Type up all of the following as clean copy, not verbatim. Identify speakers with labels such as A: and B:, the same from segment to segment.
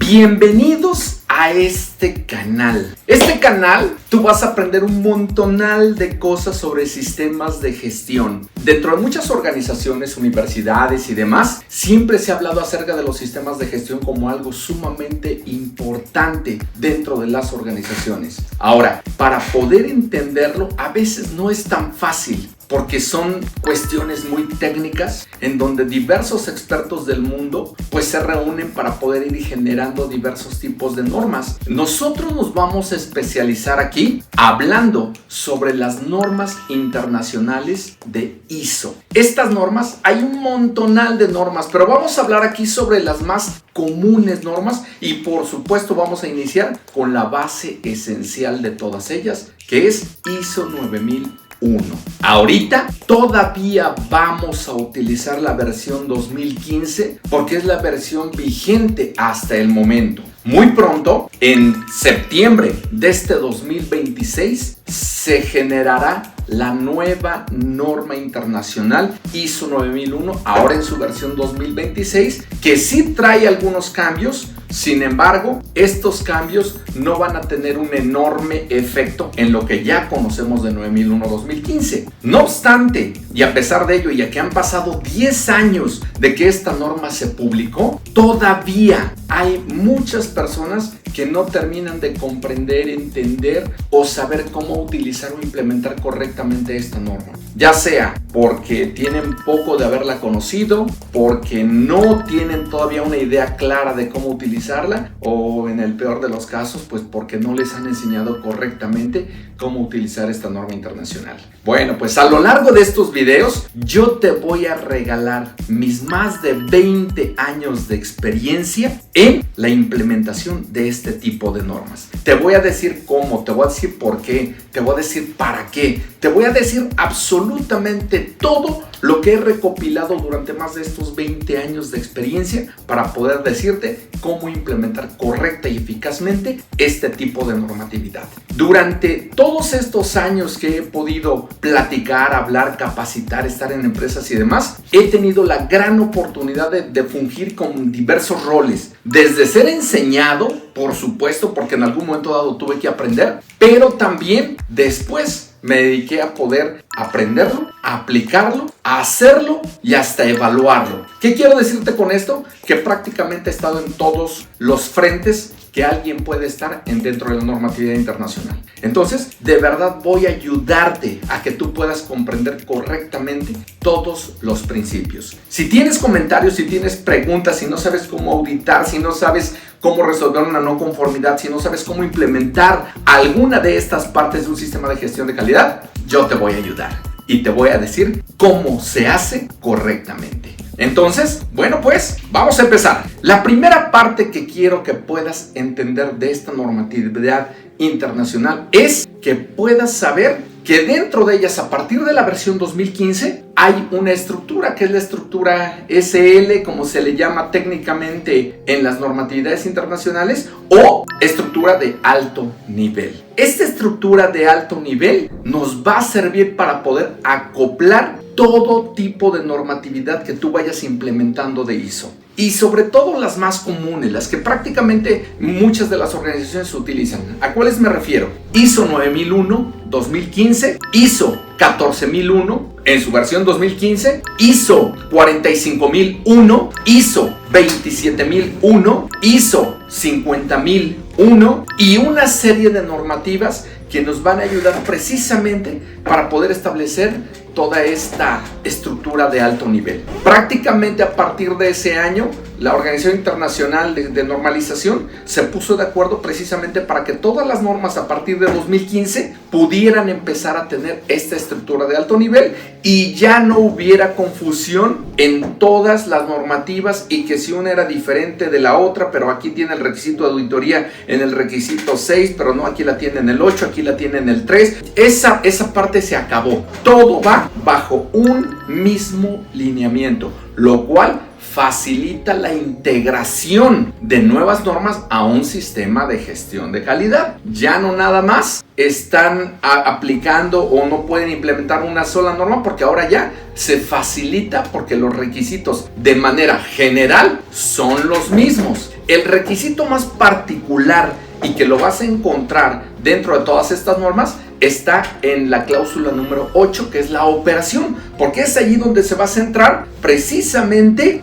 A: Bienvenidos a este canal. Este canal tú vas a aprender un montonal de cosas sobre sistemas de gestión. Dentro de muchas organizaciones, universidades y demás, siempre se ha hablado acerca de los sistemas de gestión como algo sumamente importante dentro de las organizaciones. Ahora, para poder entenderlo, a veces no es tan fácil, porque son cuestiones muy técnicas en donde diversos expertos del mundo pues se reúnen para poder ir generando diversos tipos de normas. Nosotros nos vamos a especializar aquí hablando sobre las normas internacionales de ISO. Estas normas, hay un montonal de normas, pero vamos a hablar aquí sobre las más comunes normas y por supuesto vamos a iniciar con la base esencial de todas ellas, que es ISO 9001. Ahorita todavía vamos a utilizar la versión 2015 porque es la versión vigente hasta el momento. Muy pronto, en septiembre de este 2026, se generará la nueva norma internacional ISO 9001, ahora en su versión 2026, que sí trae algunos cambios. Sin embargo, estos cambios no van a tener un enorme efecto en lo que ya conocemos de 9001-2015. No obstante, y a pesar de ello, ya que han pasado 10 años de que esta norma se publicó, todavía hay muchas personas que no terminan de comprender, entender o saber cómo utilizar o implementar correctamente esta norma. Ya sea porque tienen poco de haberla conocido, porque no tienen todavía una idea clara de cómo utilizarla, o en el peor de los casos, pues porque no les han enseñado correctamente cómo utilizar esta norma internacional. Bueno, pues a lo largo de estos videos yo te voy a regalar mis más de 20 años de experiencia en la implementación de este tipo de normas. Te voy a decir cómo, te voy a decir por qué, te voy a decir para qué, te voy a decir absolutamente todo lo que he recopilado durante más de estos 20 años de experiencia para poder decirte cómo implementar correcta y eficazmente este tipo de normatividad. Durante todos estos años que he podido platicar, hablar, capacitar, estar en empresas y demás, he tenido la gran oportunidad de fungir con diversos roles. Desde ser enseñado, por supuesto, porque en algún momento dado tuve que aprender, pero también después me dediqué a poder aprenderlo, a aplicarlo, a hacerlo y hasta evaluarlo. ¿Qué quiero decirte con esto? Que prácticamente he estado en todos los frentes que alguien puede estar dentro de la normatividad internacional. Entonces, de verdad voy a ayudarte a que tú puedas comprender correctamente todos los principios. Si tienes comentarios, si tienes preguntas, si no sabes cómo auditar, si no sabes cómo resolver una no conformidad, si no sabes cómo implementar alguna de estas partes de un sistema de gestión de calidad, yo te voy a ayudar y te voy a decir cómo se hace correctamente. Entonces, bueno, pues vamos a empezar. La primera parte que quiero que puedas entender de esta normatividad internacional es que puedas saber que dentro de ellas, a partir de la versión 2015, hay una estructura que es la estructura SL, como se le llama técnicamente en las normatividades internacionales, o estructura de alto nivel. Esta estructura de alto nivel nos va a servir para poder acoplar todo tipo de normatividad que tú vayas implementando de ISO. Y sobre todo las más comunes, las que prácticamente muchas de las organizaciones utilizan. ¿A cuáles me refiero? ISO 9001, 2015, ISO 14001 en su versión 2015, ISO 45001, ISO 27001, ISO 50001 y una serie de normativas que nos van a ayudar precisamente para poder establecer toda esta estructura de alto nivel. Prácticamente a partir de ese año, la Organización Internacional de Normalización se puso de acuerdo precisamente para que todas las normas a partir de 2015 pudieran empezar a tener esta estructura de alto nivel y ya no hubiera confusión en todas las normativas y que si una era diferente de la otra, pero aquí tiene el requisito de auditoría en el requisito 6, pero no, aquí la tiene en el 8, aquí la tiene en el 3. Esa parte se acabó. Todo va bajo un mismo lineamiento, lo cual facilita la integración de nuevas normas a un sistema de gestión de calidad. Ya no nada más están aplicando o no pueden implementar una sola norma, porque ahora ya se facilita porque los requisitos de manera general son los mismos. El requisito más particular y que lo vas a encontrar dentro de todas estas normas está en la cláusula número 8, que es la operación, porque es allí donde se va a centrar precisamente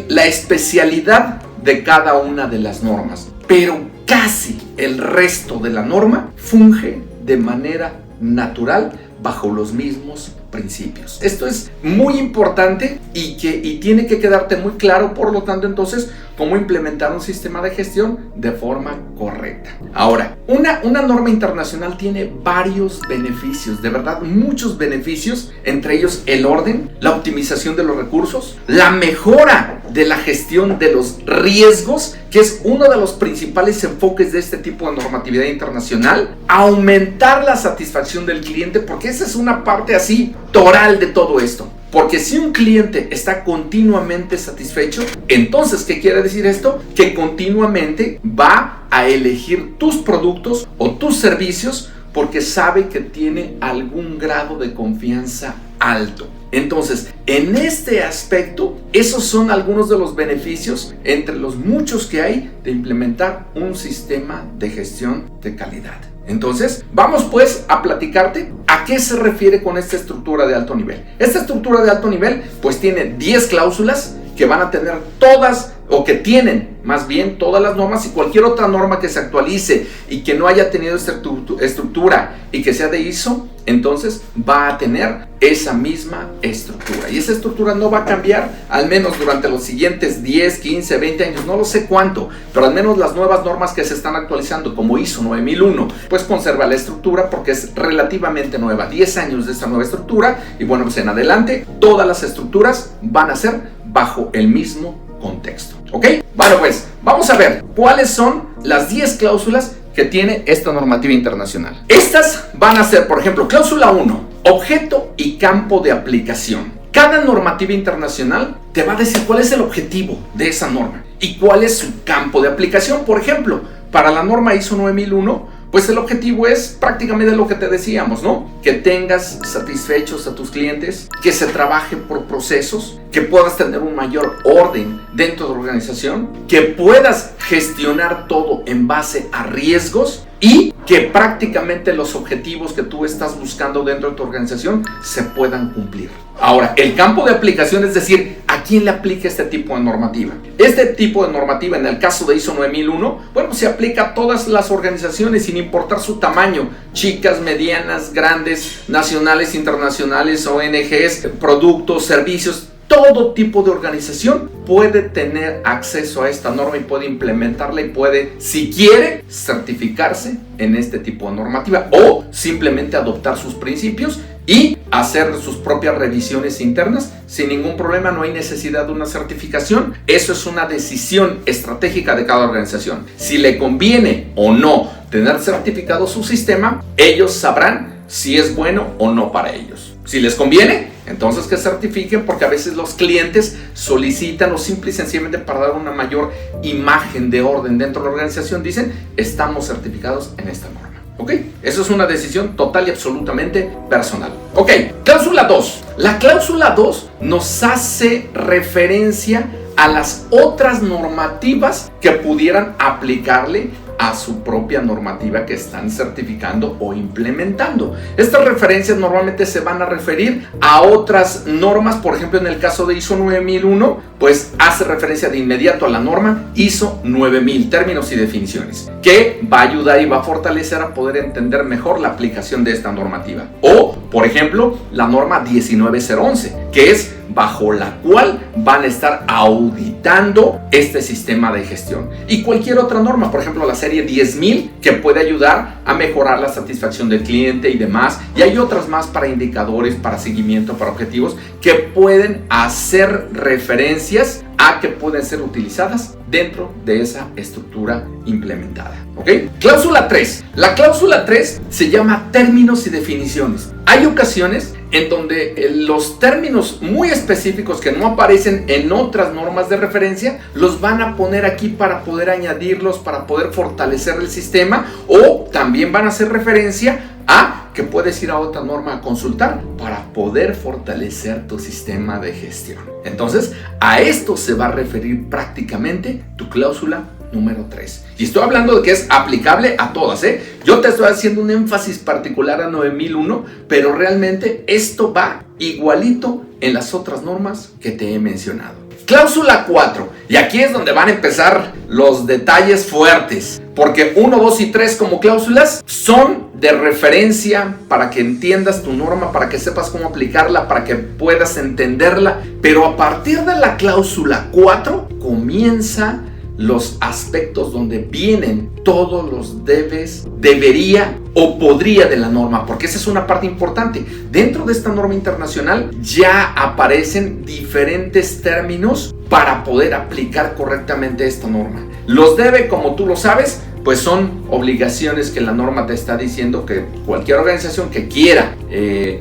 A: la especialidad de cada una de las normas. Pero casi el resto de la norma funge de manera natural bajo los mismos principios. Esto es muy importante y tiene que quedarte muy claro, por lo tanto, entonces, cómo implementar un sistema de gestión de forma correcta. Ahora, una norma internacional tiene varios beneficios, de verdad, muchos beneficios, entre ellos el orden, la optimización de los recursos, la mejora de la gestión de los riesgos, que es uno de los principales enfoques de este tipo de normatividad internacional, aumentar la satisfacción del cliente, porque esa es una parte así toral de todo esto. Porque si un cliente está continuamente satisfecho, entonces, ¿qué quiere decir esto? Que continuamente va a elegir tus productos o tus servicios porque sabe que tiene algún grado de confianza alto. Entonces, en este aspecto, esos son algunos de los beneficios entre los muchos que hay de implementar un sistema de gestión de calidad. Entonces, vamos pues a platicarte a qué se refiere con esta estructura de alto nivel. Esta estructura de alto nivel pues tiene 10 cláusulas que van a tener todas, o que tienen más bien todas las normas, y cualquier otra norma que se actualice y que no haya tenido esta estructura y que sea de ISO, entonces va a tener esa misma estructura. Y esa estructura no va a cambiar, al menos durante los siguientes 10, 15, 20 años, no lo sé cuánto, pero al menos las nuevas normas que se están actualizando, como ISO 9001, pues conserva la estructura porque es relativamente nueva, 10 años de esta nueva estructura, y bueno, pues en adelante todas las estructuras van a ser bajo el mismo contexto, ¿ok? Bueno, pues vamos a ver cuáles son las 10 cláusulas que tiene esta normativa internacional. Estas van a ser, por ejemplo, cláusula 1, objeto y campo de aplicación. Cada normativa internacional te va a decir cuál es el objetivo de esa norma y cuál es su campo de aplicación. Por ejemplo, para la norma ISO 9001, pues el objetivo es prácticamente lo que te decíamos, ¿no? Que tengas satisfechos a tus clientes, que se trabaje por procesos, que puedas tener un mayor orden dentro de la organización, que puedas gestionar todo en base a riesgos y que prácticamente los objetivos que tú estás buscando dentro de tu organización se puedan cumplir. Ahora, el campo de aplicación, es decir, ¿a quién le aplica este tipo de normativa? Este tipo de normativa, en el caso de ISO 9001, bueno, se aplica a todas las organizaciones sin importar su tamaño, chicas, medianas, grandes, nacionales, internacionales, ONGs, productos, servicios. Todo tipo de organización puede tener acceso a esta norma y puede implementarla y puede, si quiere, certificarse en este tipo de normativa o simplemente adoptar sus principios y hacer sus propias revisiones internas sin ningún problema. No hay necesidad de una certificación. Eso es una decisión estratégica de cada organización. Si le conviene o no tener certificado su sistema, ellos sabrán si es bueno o no para ellos. Si les conviene, entonces que certifiquen, porque a veces los clientes solicitan o simple y sencillamente para dar una mayor imagen de orden dentro de la organización, dicen, estamos certificados en esta norma. ¿Ok? Eso es una decisión total y absolutamente personal. Ok, cláusula 2. La cláusula 2 nos hace referencia a las otras normativas que pudieran aplicarle a su propia normativa que están certificando o implementando. Estas referencias normalmente se van a referir a otras normas. Por ejemplo, en el caso de ISO 9001, pues hace referencia de inmediato a la norma ISO 9000, términos y definiciones, que va a ayudar y va a fortalecer a poder entender mejor la aplicación de esta normativa. O, por ejemplo, la norma 19011, que es bajo la cual van a estar auditando este sistema de gestión. Y cualquier otra norma, por ejemplo, la serie 10000, que puede ayudar a mejorar la satisfacción del cliente y demás. Y hay otras más para indicadores, para seguimiento, para objetivos, que pueden hacer referencias a que pueden ser utilizadas dentro de esa estructura implementada. ¿Ok? Cláusula 3. La cláusula 3 se llama términos y definiciones. Hay ocasiones en donde los términos muy específicos que no aparecen en otras normas de referencia, los van a poner aquí para poder añadirlos, para poder fortalecer el sistema, o también van a hacer referencia a que puedes ir a otra norma a consultar para poder fortalecer tu sistema de gestión. Entonces, a esto se va a referir prácticamente tu cláusula número 3. Y estoy hablando de que es aplicable a todas, Yo te estoy haciendo un énfasis particular a 9001, pero realmente esto va igualito en las otras normas que te he mencionado. Cláusula 4, y aquí es donde van a empezar los detalles fuertes, porque 1, 2 y 3 como cláusulas son de referencia para que entiendas tu norma, para que sepas cómo aplicarla, para que puedas entenderla, pero a partir de la cláusula 4 comienza los aspectos donde vienen todos los debes, debería o podría de la norma, porque esa es una parte importante. Dentro de esta norma internacional ya aparecen diferentes términos para poder aplicar correctamente esta norma. Los debe, como tú lo sabes, pues son obligaciones que la norma te está diciendo que cualquier organización que quiera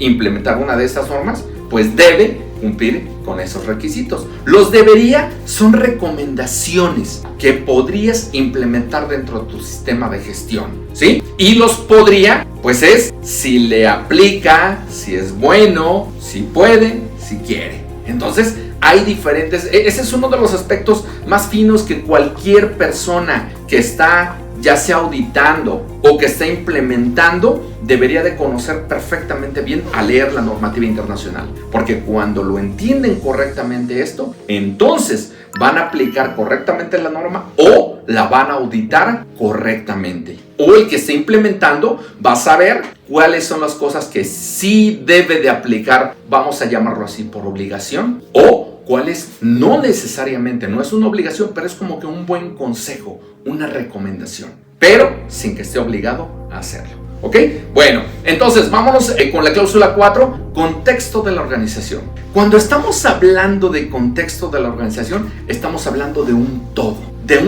A: implementar una de estas normas, pues debe cumplir con esos requisitos. Los debería son recomendaciones que podrías implementar dentro de tu sistema de gestión, ¿sí? Y los podría, pues es si le aplica, si es bueno, si puede, si quiere. Entonces, hay diferentes, ese es uno de los aspectos más finos que cualquier persona que está ya sea auditando o que está implementando, debería de conocer perfectamente bien al leer la normativa internacional. Porque cuando lo entienden correctamente esto, entonces van a aplicar correctamente la norma o la van a auditar correctamente. O el que esté implementando va a saber cuáles son las cosas que sí debe de aplicar, vamos a llamarlo así, por obligación, o cuáles no necesariamente, no es una obligación, pero es como que un buen consejo, una recomendación, pero sin que esté obligado a hacerlo. ¿Ok? Bueno, entonces vámonos con la cláusula 4, contexto de la organización. Cuando estamos hablando de contexto de la organización, estamos hablando de un todo de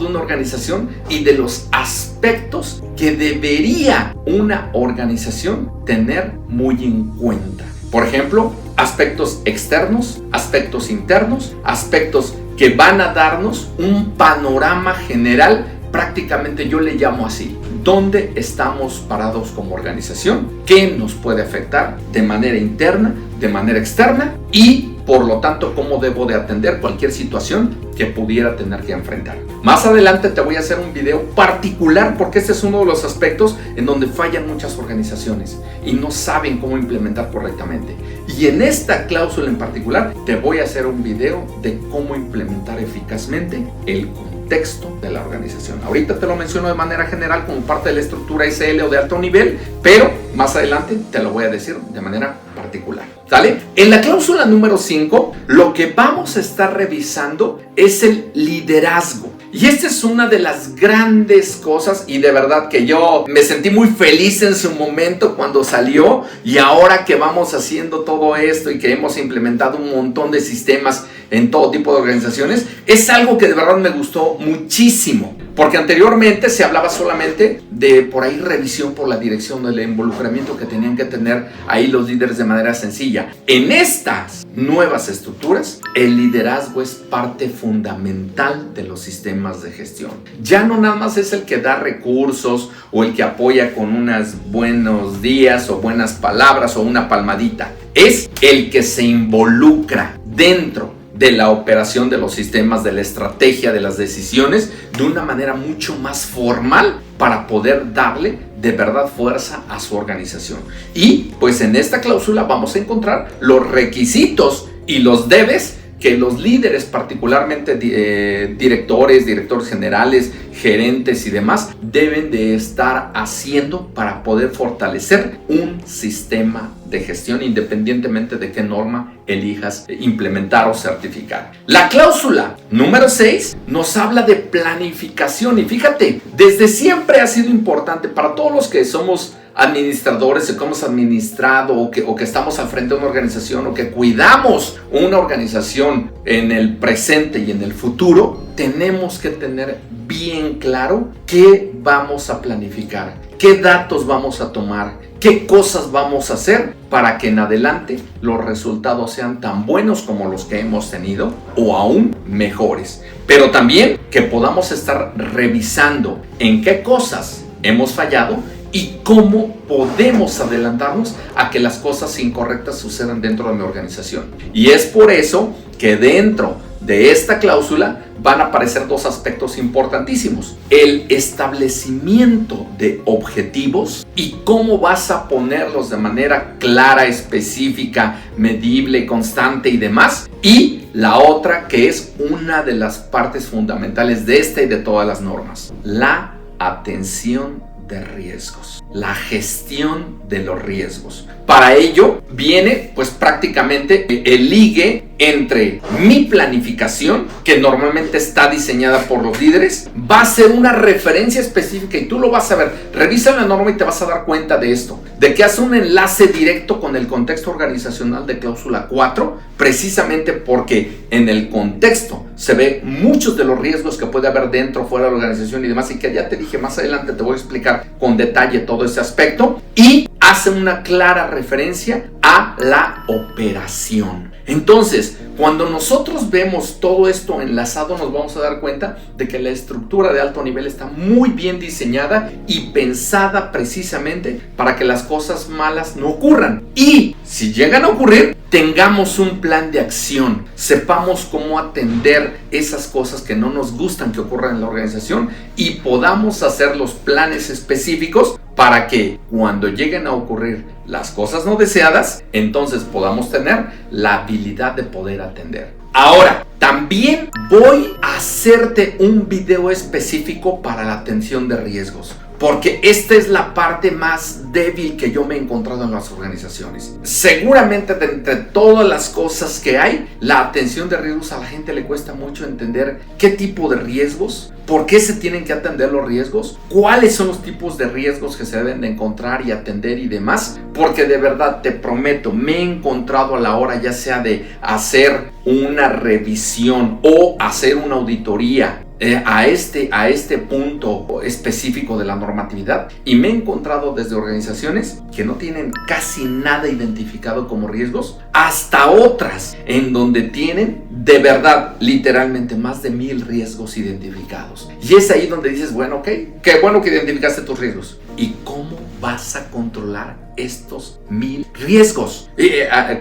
A: una organización y de los aspectos que debería una organización tener muy en cuenta. Por ejemplo, aspectos externos, aspectos internos, aspectos que van a darnos un panorama general. Prácticamente yo le llamo así: ¿dónde estamos parados como organización? ¿Qué nos puede afectar de manera interna, de manera externa? Y por lo tanto, ¿cómo debo de atender cualquier situación que pudiera tener que enfrentar? Más adelante te voy a hacer un video particular, porque este es uno de los aspectos en donde fallan muchas organizaciones y no saben cómo implementar correctamente. Y en esta cláusula en particular te voy a hacer un video de cómo implementar eficazmente el contexto de la organización. Ahorita te lo menciono de manera general como parte de la estructura SL o de alto nivel, pero más adelante te lo voy a decir de manera particular. ¿Sale? En la cláusula número 5, lo que vamos a estar revisando es el liderazgo. Y esta es una de las grandes cosas, y de verdad que yo me sentí muy feliz en su momento cuando salió, y ahora que vamos haciendo todo esto y que hemos implementado un montón de sistemas en todo tipo de organizaciones, es algo que de verdad me gustó muchísimo. Porque anteriormente se hablaba solamente de por ahí revisión por la dirección, del involucramiento que tenían que tener ahí los líderes de manera sencilla. En estas nuevas estructuras, el liderazgo es parte fundamental de los sistemas de gestión. Ya no nada más es el que da recursos o el que apoya con unos buenos días o buenas palabras o una palmadita. Es el que se involucra dentro de la operación de los sistemas, de la estrategia, de las decisiones, de una manera mucho más formal para poder darle de verdad fuerza a su organización. Y pues en esta cláusula vamos a encontrar los requisitos y los debes que los líderes, particularmente directores generales, gerentes y demás, deben de estar haciendo para poder fortalecer un sistema de gestión, independientemente de qué norma elijas implementar o certificar. La cláusula número 6 nos habla de planificación, y fíjate, desde siempre ha sido importante para todos los que somos administradores, o que hemos administrado o que estamos al frente de una organización o que cuidamos una organización en el presente y en el futuro. Tenemos que tener bien claro qué vamos a planificar, qué datos vamos a tomar, qué cosas vamos a hacer para que en adelante los resultados sean tan buenos como los que hemos tenido o aún mejores. Pero también que podamos estar revisando en qué cosas hemos fallado y cómo podemos adelantarnos a que las cosas incorrectas sucedan dentro de mi organización. Y es por eso que dentro de esta cláusula van a aparecer dos aspectos importantísimos: el establecimiento de objetivos y cómo vas a ponerlos de manera clara, específica, medible, constante y demás. Y la otra, que es una de las partes fundamentales de esta y de todas las normas: la atención de riesgos, la gestión de los riesgos. Para ello viene pues prácticamente el ligue entre mi planificación, que normalmente está diseñada por los líderes, va a ser una referencia específica y tú lo vas a ver. Revisa la norma y te vas a dar cuenta de esto, de que hace un enlace directo con el contexto organizacional de cláusula 4, precisamente porque en el contexto se ve muchos de los riesgos que puede haber dentro, fuera de la organización y demás, y que ya te dije, más adelante te voy a explicar con detalle todo ese aspecto, y hace una clara referencia a la operación. Entonces, cuando nosotros vemos todo esto enlazado, nos vamos a dar cuenta de que la estructura de alto nivel está muy bien diseñada y pensada precisamente para que las cosas malas no ocurran. Y si llegan a ocurrir, tengamos un plan de acción, sepamos cómo atender esas cosas que no nos gustan que ocurran en la organización y podamos hacer los planes específicos para que cuando lleguen a ocurrir las cosas no deseadas, entonces podamos tener la habilidad de poder atender. Ahora, también voy a hacerte un video específico para la atención de riesgos, porque esta es la parte más débil que yo me he encontrado en las organizaciones. Seguramente de entre todas las cosas que hay, la atención de riesgos a la gente le cuesta mucho entender qué tipo de riesgos, por qué se tienen que atender los riesgos, cuáles son los tipos de riesgos que se deben de encontrar y atender y demás, porque de verdad te prometo, me he encontrado a la hora ya sea de hacer una revisión o hacer una auditoría a este punto específico de la normatividad, y me he encontrado desde organizaciones que no tienen casi nada identificado como riesgos hasta otras en donde tienen de verdad literalmente más de 1000 riesgos identificados. Y es ahí donde dices, bueno, ok, qué bueno que identificaste tus riesgos. ¿Y cómo vas a controlar estos 1000 riesgos?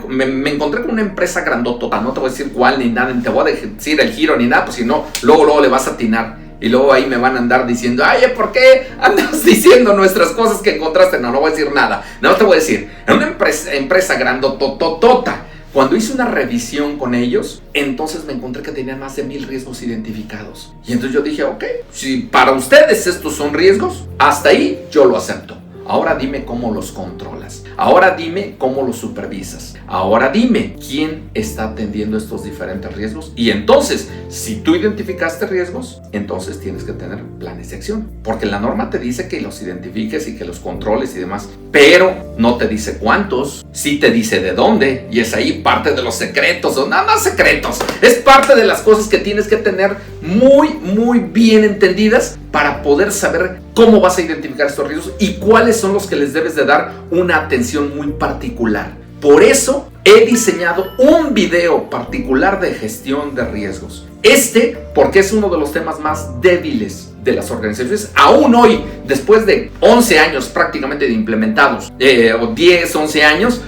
A: Me encontré con una empresa grandotota, no te voy a decir cuál ni nada, ni te voy a decir el giro ni nada, pues si no, luego le vas a atinar. Y luego ahí me van a andar diciendo, ay, ¿por qué andas diciendo nuestras cosas que encontraste? No voy a decir nada. No te voy a decir. En una empresa grandototota, cuando hice una revisión con ellos, entonces me encontré que tenían más de 1000 riesgos identificados. Y entonces yo dije, ok, si para ustedes estos son riesgos, hasta ahí yo lo acepto. Ahora dime cómo los controlas. Ahora dime cómo los supervisas. Ahora dime quién está atendiendo estos diferentes riesgos. Y entonces, si tú identificaste riesgos, entonces tienes que tener planes de acción. Porque la norma te dice que los identifiques y que los controles y demás. Pero no te dice cuántos. Sí te dice de dónde. Y es ahí parte de los secretos. O nada secretos. Es parte de las cosas que tienes que tener muy bien entendidas para poder saber cómo vas a identificar estos riesgos y cuáles son los que les debes de dar una atención muy particular. Por eso he diseñado un video particular de gestión de riesgos. Porque es uno de los temas más débiles de las organizaciones. Aún hoy, después de 11 años prácticamente de implementados, o 10, 11 años,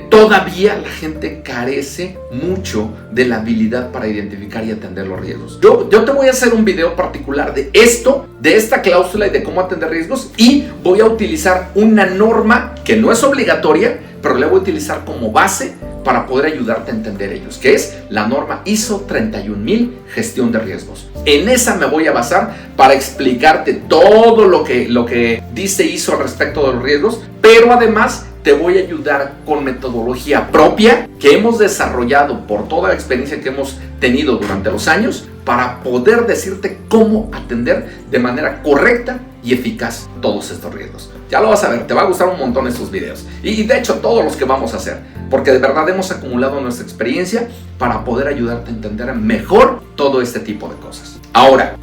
A: todavía la gente carece mucho de la habilidad para identificar y atender los riesgos. Yo te voy a hacer un video particular de esto, de esta cláusula y de cómo atender riesgos, y voy a utilizar una norma que no es obligatoria, pero la voy a utilizar como base para poder ayudarte a entender ellos, que es la norma ISO 31000 gestión de riesgos. En esa me voy a basar para explicarte todo lo que dice ISO al respecto de los riesgos, pero además te voy a ayudar con metodología propia que hemos desarrollado por toda la experiencia que hemos tenido durante los años para poder decirte cómo atender de manera correcta y eficaz todos estos riesgos. Ya lo vas a ver, te va a gustar un montón estos videos y de hecho todos los que vamos a hacer, porque de verdad hemos acumulado nuestra experiencia para poder ayudarte a entender mejor todo este tipo de cosas. Ahora,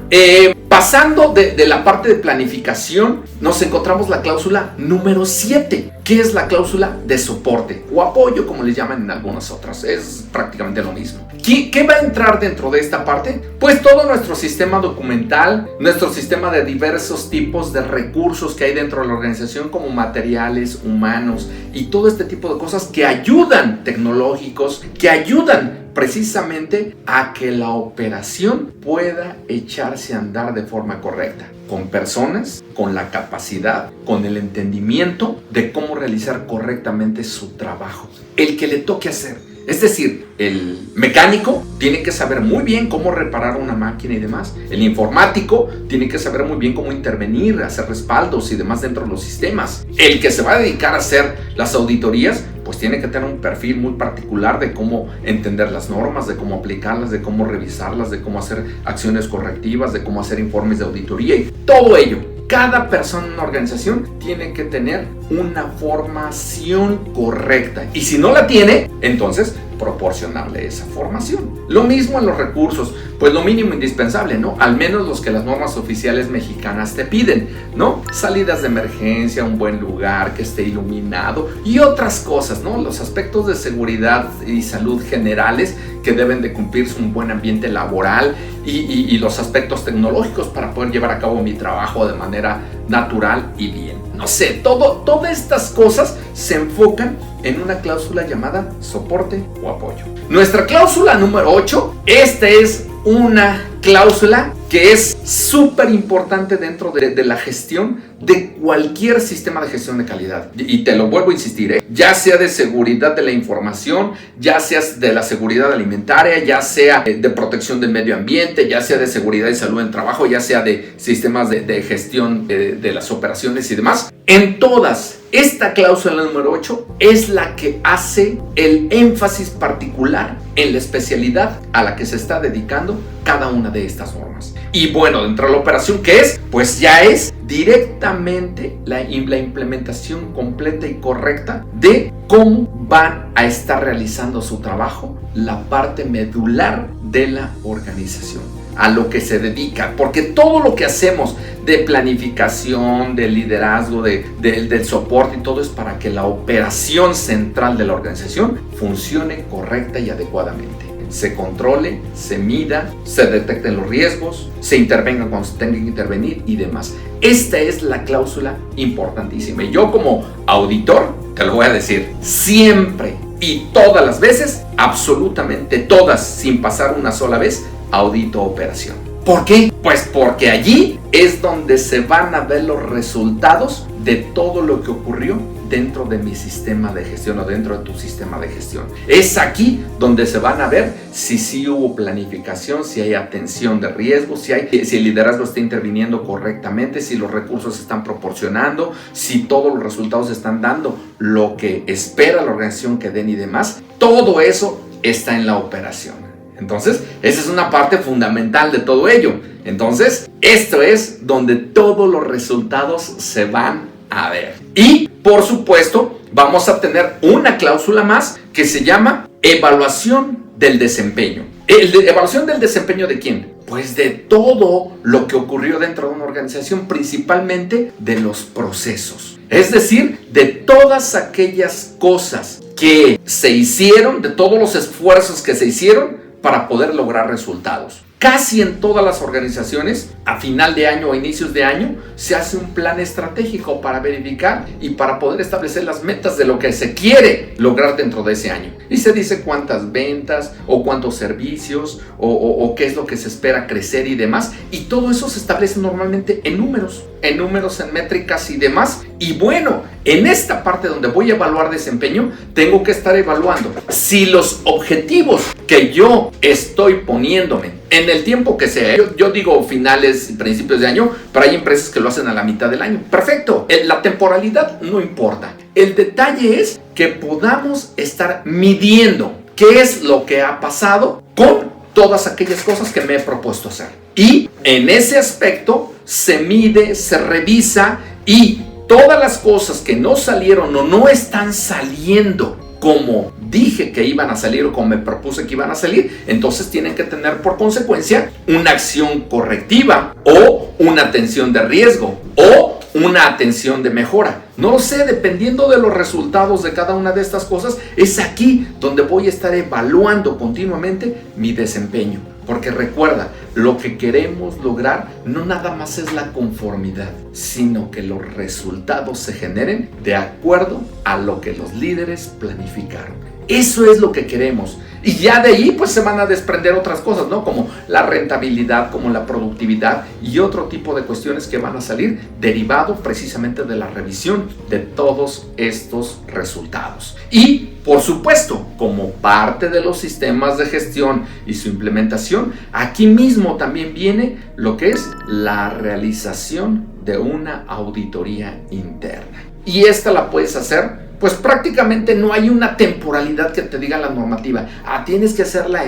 A: pasando de la parte de planificación, nos encontramos la cláusula número 7, que es la cláusula de soporte o apoyo, como le llaman en algunas otras. Es prácticamente lo mismo. ¿Qué va a entrar dentro de esta parte? Pues todo nuestro sistema documental, nuestro sistema de diversos tipos de recursos que hay dentro de la organización, como materiales, humanos y todo este tipo de cosas que ayudan, tecnológicos, que ayudan precisamente a que la operación pueda echarse a andar de forma correcta, con personas, con la capacidad, con el entendimiento de cómo realizar correctamente su trabajo, el que le toque hacer. Es decir, el mecánico tiene que saber muy bien cómo reparar una máquina y demás. El informático tiene que saber muy bien cómo intervenir, hacer respaldos y demás dentro de los sistemas. El que se va a dedicar a hacer las auditorías, pues tiene que tener un perfil muy particular de cómo entender las normas, de cómo aplicarlas, de cómo revisarlas, de cómo hacer acciones correctivas, de cómo hacer informes de auditoría y todo ello. Cada persona en una organización tiene que tener una formación correcta. Y si no la tiene, entonces proporcionarle esa formación. Lo mismo en los recursos, pues lo mínimo indispensable, ¿no? Al menos los que las normas oficiales mexicanas te piden, ¿no? Salidas de emergencia, un buen lugar que esté iluminado y otras cosas, ¿no? Los aspectos de seguridad y salud generales que deben de cumplirse, un buen ambiente laboral y los aspectos tecnológicos para poder llevar a cabo mi trabajo de manera natural y bien. No sé, todas estas cosas se enfocan en una cláusula llamada soporte o apoyo. Nuestra cláusula número 8, esta es una cláusula que es súper importante dentro de la gestión de cualquier sistema de gestión de calidad. Y te lo vuelvo a insistir, ya sea de seguridad de la información, ya sea de la seguridad alimentaria, ya sea de protección del medio ambiente, ya sea de seguridad y salud en el trabajo, ya sea de sistemas de gestión de las operaciones y demás. En todas, esta cláusula número 8 es la que hace el énfasis particular en la especialidad a la que se está dedicando cada una de estas normas. Y bueno, dentro de la operación, ¿qué es? Pues ya es directamente la implementación completa y correcta de cómo van a estar realizando su trabajo la parte medular de la organización, a lo que se dedica, porque todo lo que hacemos de planificación, de liderazgo, del soporte y todo es para que la operación central de la organización funcione correcta y adecuadamente. Se controle, se mida, se detecten los riesgos, se intervenga cuando se tenga que intervenir y demás. Esta es la cláusula importantísima. Y yo como auditor te lo voy a decir siempre y todas las veces, absolutamente todas, sin pasar una sola vez, audito operación. ¿Por qué? Pues porque allí es donde se van a ver los resultados de todo lo que ocurrió dentro de mi sistema de gestión o dentro de tu sistema de gestión. Es aquí donde se van a ver si sí hubo planificación, si hay atención de riesgos, si el liderazgo está interviniendo correctamente, si los recursos se están proporcionando, si todos los resultados están dando lo que espera la organización que den y demás. Todo eso está en la operación. Entonces, esa es una parte fundamental de todo ello. Entonces, esto es donde todos los resultados se van a ver. Y, por supuesto, vamos a tener una cláusula más que se llama evaluación del desempeño. ¿Evaluación del desempeño de quién? Pues de todo lo que ocurrió dentro de una organización, principalmente de los procesos. Es decir, de todas aquellas cosas que se hicieron, de todos los esfuerzos que se hicieron para poder lograr resultados. Casi en todas las organizaciones, a final de año o inicios de año, se hace un plan estratégico para verificar y para poder establecer las metas de lo que se quiere lograr dentro de ese año. Y se dice cuántas ventas o cuántos servicios o qué es lo que se espera crecer y demás. Y todo eso se establece normalmente en números, en métricas y demás. Y bueno, en esta parte donde voy a evaluar desempeño, tengo que estar evaluando si los objetivos que yo estoy poniéndome en el tiempo que sea, yo digo finales, principios de año, pero hay empresas que lo hacen a la mitad del año. Perfecto, la temporalidad no importa. El detalle es que podamos estar midiendo qué es lo que ha pasado con todas aquellas cosas que me he propuesto hacer. Y en ese aspecto se mide, se revisa y todas las cosas que no salieron o no están saliendo como dije que iban a salir o como me propuse que iban a salir, entonces tienen que tener por consecuencia una acción correctiva o una atención de riesgo o una atención de mejora. No lo sé, dependiendo de los resultados de cada una de estas cosas, es aquí donde voy a estar evaluando continuamente mi desempeño. Porque recuerda, lo que queremos lograr no nada más es la conformidad, sino que los resultados se generen de acuerdo a lo que los líderes planificaron. Eso es lo que queremos. Y ya de ahí pues se van a desprender otras cosas, ¿no? Como la rentabilidad, como la productividad y otro tipo de cuestiones que van a salir derivado precisamente de la revisión de todos estos resultados. Y por supuesto, como parte de los sistemas de gestión y su implementación, aquí mismo también viene lo que es la realización de una auditoría interna. Y esta la puedes hacer, pues prácticamente no hay una temporalidad que te diga la normativa. Tienes que hacerla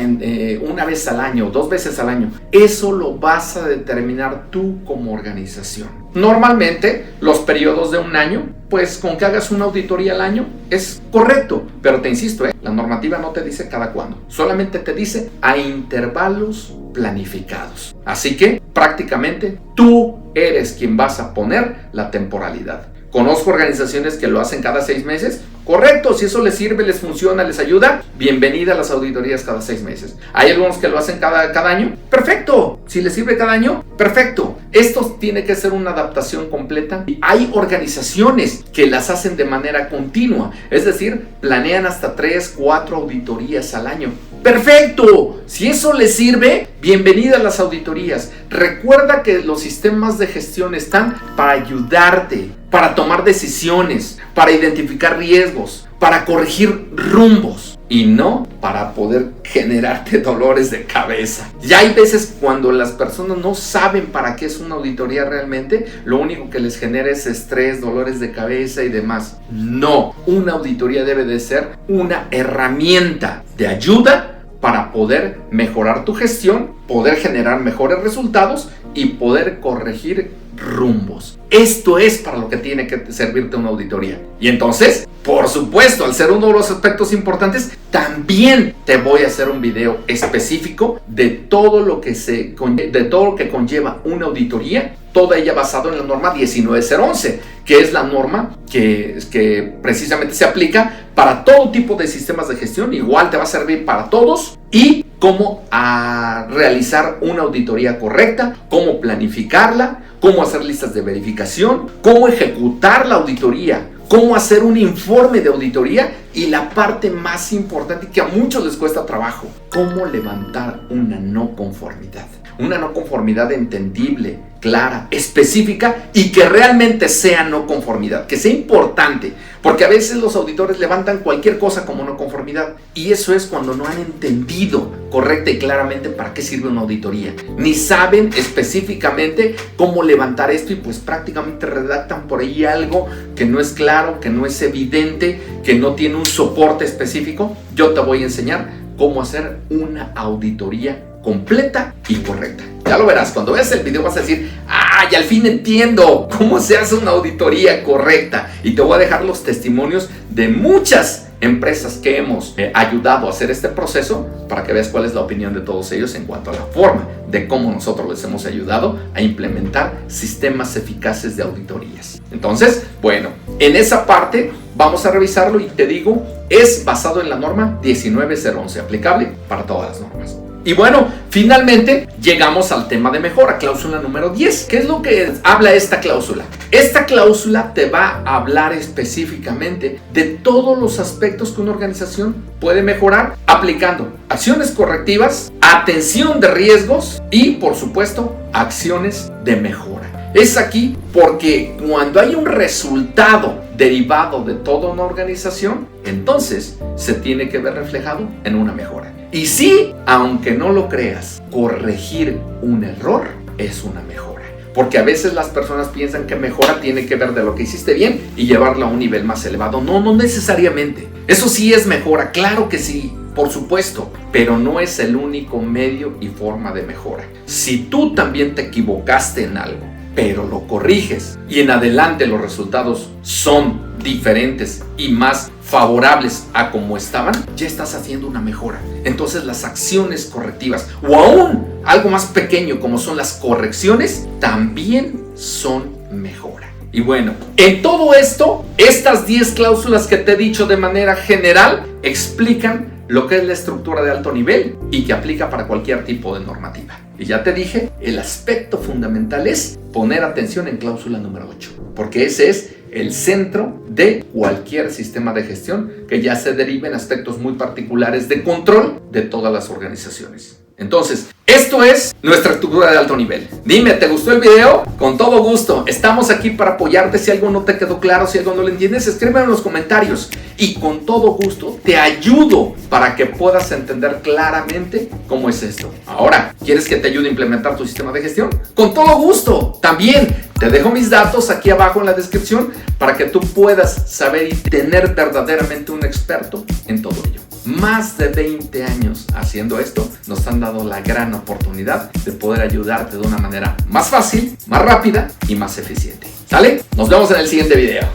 A: una vez al año, 2 veces al año. Eso lo vas a determinar tú como organización. Normalmente los periodos de un año, pues con que hagas una auditoría al año es correcto. Pero te insisto, la normativa no te dice cada cuándo. Solamente te dice a intervalos planificados. Así que prácticamente tú eres quien vas a poner la temporalidad. Conozco organizaciones que lo hacen cada 6 meses. Correcto, si eso les sirve, les funciona, les ayuda, bienvenida a las auditorías cada 6 meses. Hay algunos que lo hacen cada año. Perfecto, si les sirve cada año, perfecto. Esto tiene que ser una adaptación completa. Hay organizaciones que las hacen de manera continua, es decir, planean hasta 3, 4 auditorías al año. ¡Perfecto! Si eso les sirve, bienvenida a las auditorías. Recuerda que los sistemas de gestión están para ayudarte, para tomar decisiones, para identificar riesgos, para corregir rumbos y no para poder generarte dolores de cabeza. Ya hay veces cuando las personas no saben para qué es una auditoría realmente, lo único que les genera es estrés, dolores de cabeza y demás. No, una auditoría debe de ser una herramienta de ayuda para poder mejorar tu gestión, poder generar mejores resultados y poder corregir rumbos. Esto es para lo que tiene que servirte una auditoría. Y entonces, por supuesto, al ser uno de los aspectos importantes, también te voy a hacer un video específico de todo lo que conlleva una auditoría, toda ella basado en la norma 19011, que es la norma que precisamente se aplica para todo tipo de sistemas de gestión. Igual te va a servir para todos. Y cómo realizar una auditoría correcta, cómo planificarla, cómo hacer listas de verificación, cómo ejecutar la auditoría, cómo hacer un informe de auditoría y la parte más importante que a muchos les cuesta trabajo, cómo levantar una no conformidad. Una no conformidad entendible, clara, específica y que realmente sea no conformidad, que sea importante, porque a veces los auditores levantan cualquier cosa como no conformidad y eso es cuando no han entendido correcta y claramente para qué sirve una auditoría, ni saben específicamente cómo levantar esto y pues prácticamente redactan por ahí algo que no es claro, que no es evidente, que no tiene un soporte específico. Yo te voy a enseñar cómo hacer una auditoría completa y correcta. Ya lo verás, cuando veas el video vas a decir, y al fin entiendo cómo se hace una auditoría correcta. Y te voy a dejar los testimonios de muchas empresas que hemos ayudado a hacer este proceso para que veas cuál es la opinión de todos ellos en cuanto a la forma de cómo nosotros les hemos ayudado a implementar sistemas eficaces de auditorías. Entonces, bueno, en esa parte vamos a revisarlo y te digo, es basado en la norma 19011, aplicable para todas las normas. Y bueno, finalmente llegamos al tema de mejora, cláusula número 10. ¿Qué es lo que habla esta cláusula? Esta cláusula te va a hablar específicamente de todos los aspectos que una organización puede mejorar aplicando acciones correctivas, atención de riesgos y, por supuesto, acciones de mejora. Es aquí porque cuando hay un resultado derivado de toda una organización, entonces se tiene que ver reflejado en una mejora. Y sí, aunque no lo creas, corregir un error es una mejora. Porque a veces las personas piensan que mejora tiene que ver de lo que hiciste bien y llevarlo a un nivel más elevado. No, no necesariamente. Eso sí es mejora, claro que sí, por supuesto, pero no es el único medio y forma de mejora. Si tú también te equivocaste en algo, pero lo corriges y en adelante los resultados son diferentes y más favorables a como estaban, ya estás haciendo una mejora. Entonces las acciones correctivas, o aún algo más pequeño como son las correcciones, también son mejora. Y bueno, en todo esto, estas 10 cláusulas que te he dicho de manera general explican lo que es la estructura de alto nivel y que aplica para cualquier tipo de normativa. Y ya te dije, el aspecto fundamental es poner atención en cláusula número 8, porque ese es el centro de cualquier sistema de gestión que ya se derive en aspectos muy particulares de control de todas las organizaciones. Entonces, esto es nuestra estructura de alto nivel. Dime, ¿te gustó el video? Con todo gusto. Estamos aquí para apoyarte. Si algo no te quedó claro, si algo no lo entiendes, escríbelo en los comentarios. Y con todo gusto te ayudo para que puedas entender claramente cómo es esto. Ahora, ¿quieres que te ayude a implementar tu sistema de gestión? Con todo gusto. También te dejo mis datos aquí abajo en la descripción para que tú puedas saber y tener verdaderamente un experto en todo ello. Más de 20 años haciendo esto nos han dado la gran oportunidad de poder ayudarte de una manera más fácil, más rápida y más eficiente. ¿Sale? Nos vemos en el siguiente video.